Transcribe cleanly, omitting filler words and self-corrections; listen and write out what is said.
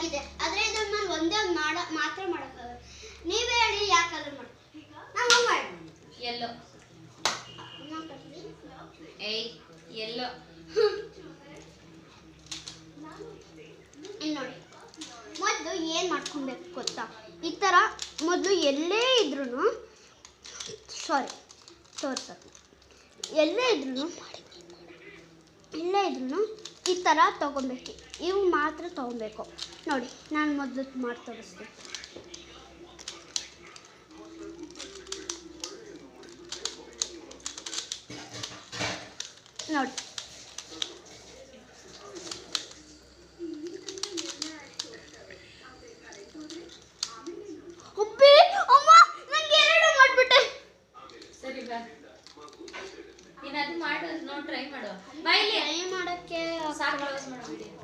ಆಗಿದೆ, ಆದರೆ ಇದನ್ನು ನಾನು ಒಂದೇ ಮಾತ್ರ ಮಾಡೋಕ್ಕಾಗಲ್ಲ. ನೀವೇ ಹೇಳಿ ಯಾವ ಕಲರ್ ಮಾಡಿ. ನಾವು ಮಾಡಿ ಎಲ್ಲೋ. ಏಯ್ ಎಲ್ಲೋ. ಇಲ್ಲಿ ನೋಡಿ, ಮೊದಲು ಏನು ಮಾಡ್ಕೊಬೇಕು ಗೊತ್ತಾ, ಈ ಥರ ಮೊದಲು ಎಲ್ಲೇ ಇದ್ರೂ ಎಲ್ಲೇ ಇದ್ರೂ ಈ ಥರ ತೊಗೊಬೇಕು. ಇವು ಮಾತ್ರ ತೊಗೊಬೇಕು. ನೋಡಿ, ನಾನು ಮೊದಲು ಮಾಡಿ ತೋರಿಸ್ತೀನಿ. ನೋಡಿ, ಉಪ್ಪಿ ಅಮ್ಮ ನಂಗೆ ಎರಡು ಮಾಡ್ಬಿಟ್ಟೆ. ಸರಿ ಬಾ, ನೀನು ಅದು ಮಾಡು, ನೋಡಿ ಟ್ರೈ ಮಾಡು. ಬಾಯಲ್ಲಿ ಟ್ರೈ ಮಾಡೋಕ್ಕೆ ಸಾಕು, ಕ್ಲೋಸ್ ಮಾಡು ವಿಡಿಯೋ.